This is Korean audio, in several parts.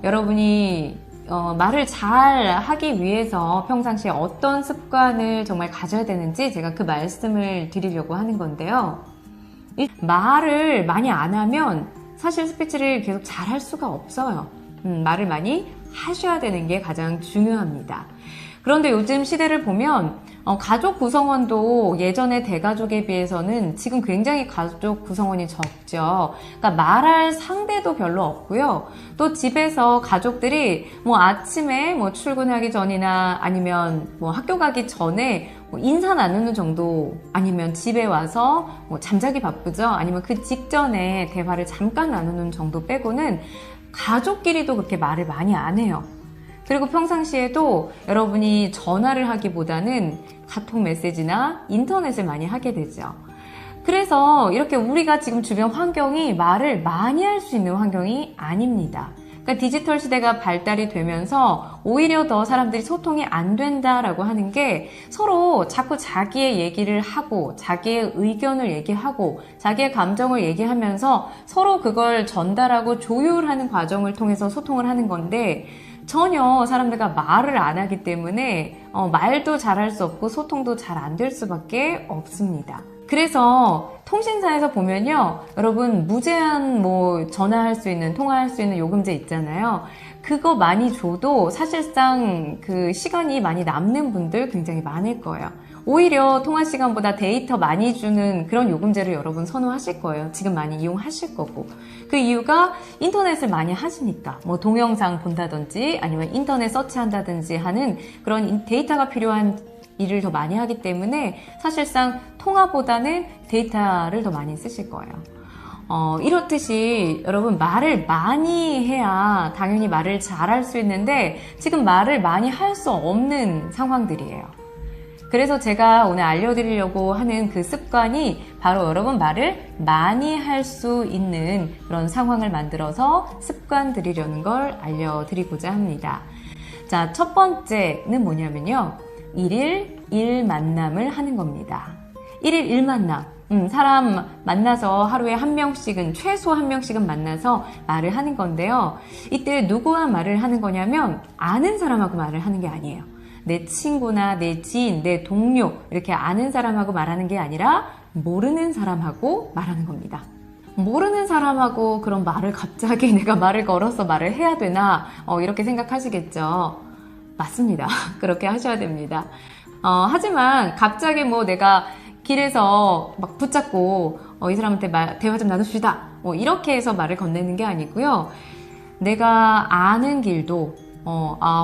여러분이 말을 잘 하기 위해서 평상시에 어떤 습관을 정말 가져야 되는지 제가 그 말씀을 드리려고 하는 건데요. 말을 많이 안 하면 사실 스피치를 계속 잘 할 수가 없어요. 말을 많이 하셔야 되는 게 가장 중요합니다. 그런데 요즘 시대를 보면 가족 구성원도 예전의 대가족에 비해서는 지금 굉장히 가족 구성원이 적죠. 그러니까 말할 상대도 별로 없고요. 또 집에서 가족들이 아침에 출근하기 전이나 아니면 학교 가기 전에 인사 나누는 정도, 아니면 집에 와서 잠자기 바쁘죠. 아니면 그 직전에 대화를 잠깐 나누는 정도 빼고는 가족끼리도 그렇게 말을 많이 안 해요. 그리고 평상시에도 여러분이 전화를 하기보다는 카톡 메시지나 인터넷을 많이 하게 되죠. 그래서 이렇게 우리가 지금 주변 환경이 말을 많이 할 수 있는 환경이 아닙니다. 그러니까 디지털 시대가 발달이 되면서 오히려 더 사람들이 소통이 안 된다라고 하는 게 서로 자꾸 자기의 얘기를 하고 자기의 의견을 얘기하고 자기의 감정을 얘기하면서 서로 그걸 전달하고 조율하는 과정을 통해서 소통을 하는 건데 전혀 사람들과 말을 안 하기 때문에 말도 잘할 수 없고 소통도 잘 안 될 수밖에 없습니다. 그래서 통신사에서 보면요, 여러분 무제한 전화할 수 있는, 통화할 수 있는 요금제 있잖아요. 그거 많이 줘도 사실상 그 시간이 많이 남는 분들 굉장히 많을 거예요. 오히려 통화 시간보다 데이터 많이 주는 그런 요금제를 여러분 선호하실 거예요. 지금 많이 이용하실 거고. 그 이유가 인터넷을 많이 하시니까 동영상 본다든지 아니면 인터넷 서치한다든지 하는 그런 데이터가 필요한 일을 더 많이 하기 때문에 사실상 통화보다는 데이터를 더 많이 쓰실 거예요. 이렇듯이 여러분 말을 많이 해야 당연히 말을 잘할 수 있는데 지금 말을 많이 할 수 없는 상황들이에요. 그래서 제가 오늘 알려드리려고 하는 그 습관이 바로 여러분 말을 많이 할 수 있는 그런 상황을 만들어서 습관 들이려는 걸 알려드리고자 합니다. 자, 첫 번째는 뭐냐면요. 1일 1만남을 하는 겁니다. 1일 1만남. 사람 만나서 하루에 한 명씩은, 최소 한 명씩은 만나서 말을 하는 건데요. 이때 누구와 말을 하는 거냐면 아는 사람하고 말을 하는 게 아니에요. 내 친구나 내 지인, 내 동료 이렇게 아는 사람하고 말하는 게 아니라 모르는 사람하고 말하는 겁니다. 모르는 사람하고 그런 말을 갑자기 내가 말을 걸어서 말을 해야 되나 이렇게 생각하시겠죠. 맞습니다. 그렇게 하셔야 됩니다. 하지만 갑자기 내가 길에서 막 붙잡고 이 사람한테 대화 좀 나눕시다 이렇게 해서 말을 건네는 게 아니고요. 내가 아는 길도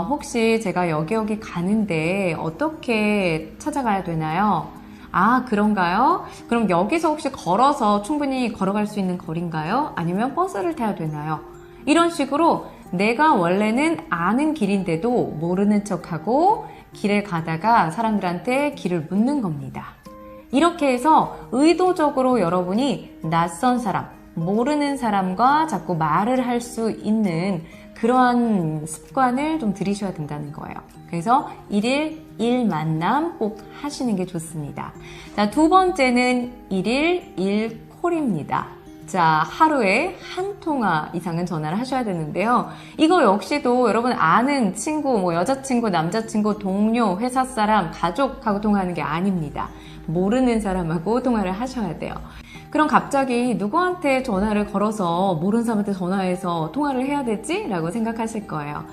혹시 제가 여기 가는데 어떻게 찾아가야 되나요? 아, 그런가요? 그럼 여기서 혹시 걸어서 충분히 걸어갈 수 있는 거리인가요? 아니면 버스를 타야 되나요? 이런 식으로 내가 원래는 아는 길인데도 모르는 척하고 길에 가다가 사람들한테 길을 묻는 겁니다. 이렇게 해서 의도적으로 여러분이 낯선 사람, 모르는 사람과 자꾸 말을 할 수 있는 그러한 습관을 좀 들이셔야 된다는 거예요. 그래서 1일 1만남 꼭 하시는 게 좋습니다. 자, 두 번째는 1일 1콜입니다. 자, 하루에 한 통화 이상은 전화를 하셔야 되는데요. 이거 역시도 여러분 아는 친구, 여자친구, 남자친구, 동료, 회사 사람, 가족하고 통화하는 게 아닙니다. 모르는 사람하고 통화를 하셔야 돼요. 그럼 갑자기 누구한테 전화를 걸어서 모르는 사람한테 전화해서 통화를 해야 되지? 라고 생각하실 거예요.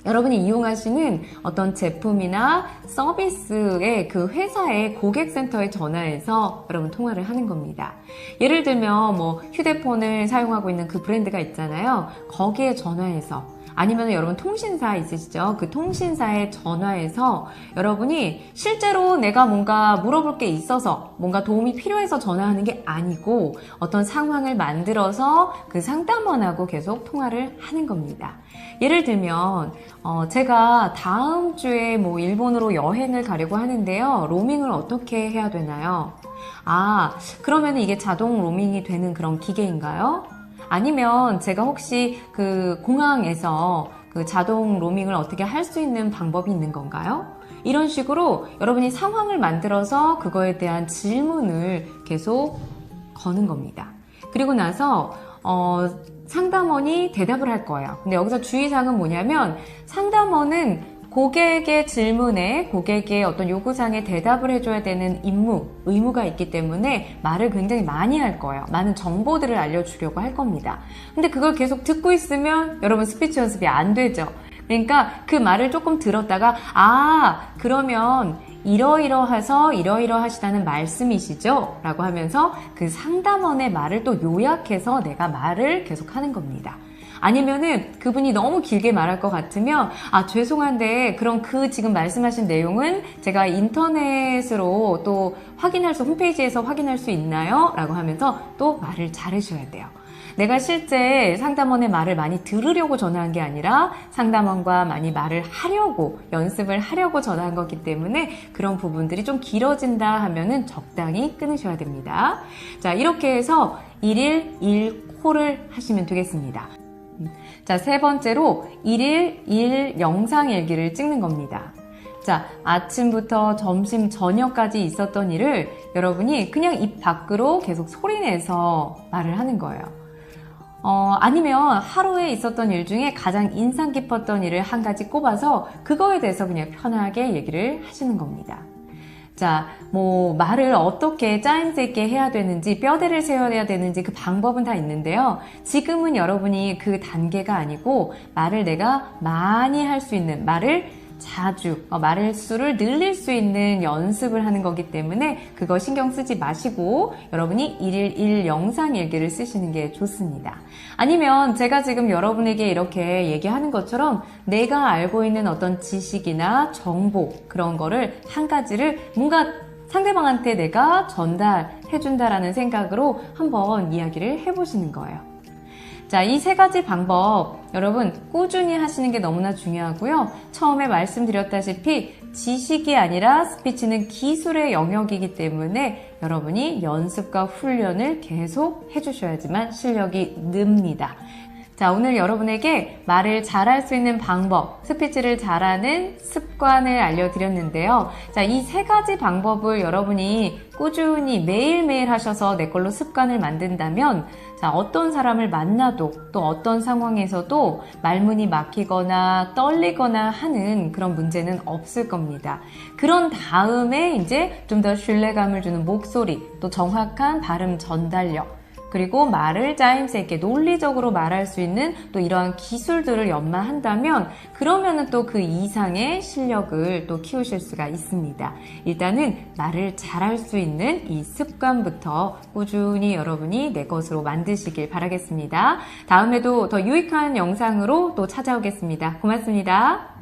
여러분이 이용하시는 어떤 제품이나 서비스의 그 회사의 고객센터에 전화해서 여러분 통화를 하는 겁니다. 예를 들면 휴대폰을 사용하고 있는 그 브랜드가 있잖아요. 거기에 전화해서, 아니면 여러분 통신사 있으시죠? 그 통신사에 전화해서 여러분이 실제로 내가 뭔가 물어볼 게 있어서 뭔가 도움이 필요해서 전화하는 게 아니고 어떤 상황을 만들어서 그 상담원하고 계속 통화를 하는 겁니다. 예를 들면 제가 다음 주에 일본으로 여행을 가려고 하는데요. 로밍을 어떻게 해야 되나요? 아, 그러면 이게 자동 로밍이 되는 그런 기계인가요? 아니면 제가 혹시 그 공항에서 그 자동 로밍을 어떻게 할 수 있는 방법이 있는 건가요? 이런 식으로 여러분이 상황을 만들어서 그거에 대한 질문을 계속 거는 겁니다. 그리고 나서 상담원이 대답을 할 거예요. 근데 여기서 주의사항은 뭐냐면 상담원은 고객의 질문에 고객의 어떤 요구사항에 대답을 해줘야 되는 의무가 있기 때문에 말을 굉장히 많이 할 거예요. 많은 정보들을 알려주려고 할 겁니다. 근데 그걸 계속 듣고 있으면 여러분 스피치 연습이 안 되죠. 그러니까 그 말을 조금 들었다가 그러면 이러이러해서 이러이러하시다는 말씀이시죠? 라고 하면서 그 상담원의 말을 또 요약해서 내가 말을 계속 하는 겁니다. 아니면은 그분이 너무 길게 말할 것 같으면 죄송한데 그럼 지금 말씀하신 내용은 제가 인터넷으로 또 홈페이지에서 확인할 수 있나요? 라고 하면서 또 말을 잘하셔야 돼요. 내가 실제 상담원의 말을 많이 들으려고 전화한 게 아니라 상담원과 많이 말을 하려고, 연습을 하려고 전화한 거기 때문에 그런 부분들이 좀 길어진다 하면은 적당히 끊으셔야 됩니다. 자, 이렇게 해서 1일 1코를 하시면 되겠습니다. 자, 세 번째로 1일 1 영상 일기를 찍는 겁니다. 자, 아침부터 점심, 저녁까지 있었던 일을 여러분이 그냥 입 밖으로 계속 소리내서 말을 하는 거예요. 아니면 하루에 있었던 일 중에 가장 인상 깊었던 일을 한 가지 꼽아서 그거에 대해서 그냥 편하게 얘기를 하시는 겁니다. 자, 말을 어떻게 짜임새 있게 해야 되는지, 뼈대를 세워야 되는지 그 방법은 다 있는데요. 지금은 여러분이 그 단계가 아니고 말을 내가 많이 할 수 있는, 말을 자주, 말수를 늘릴 수 있는 연습을 하는 거기 때문에 그거 신경 쓰지 마시고 여러분이 1일 1 영상 일기를 쓰시는 게 좋습니다. 아니면 제가 지금 여러분에게 이렇게 얘기하는 것처럼 내가 알고 있는 어떤 지식이나 정보 그런 거를 한 가지를 뭔가 상대방한테 내가 전달해준다라는 생각으로 한번 이야기를 해보시는 거예요. 자, 이 세 가지 방법 여러분 꾸준히 하시는 게 너무나 중요하고요. 처음에 말씀드렸다시피 지식이 아니라 스피치는 기술의 영역이기 때문에 여러분이 연습과 훈련을 계속 해주셔야지만 실력이 늡니다. 자, 오늘 여러분에게 말을 잘할 수 있는 방법, 스피치를 잘하는 습관을 알려드렸는데요. 자, 이 세 가지 방법을 여러분이 꾸준히 매일매일 하셔서 내 걸로 습관을 만든다면 자, 어떤 사람을 만나도 또 어떤 상황에서도 말문이 막히거나 떨리거나 하는 그런 문제는 없을 겁니다. 그런 다음에 이제 좀 더 신뢰감을 주는 목소리, 또 정확한 발음 전달력, 그리고 말을 짜임새 있게 논리적으로 말할 수 있는 또 이러한 기술들을 연마한다면 그러면은 또 그 이상의 실력을 또 키우실 수가 있습니다. 일단은 말을 잘할 수 있는 이 습관부터 꾸준히 여러분이 내 것으로 만드시길 바라겠습니다. 다음에도 더 유익한 영상으로 또 찾아오겠습니다. 고맙습니다.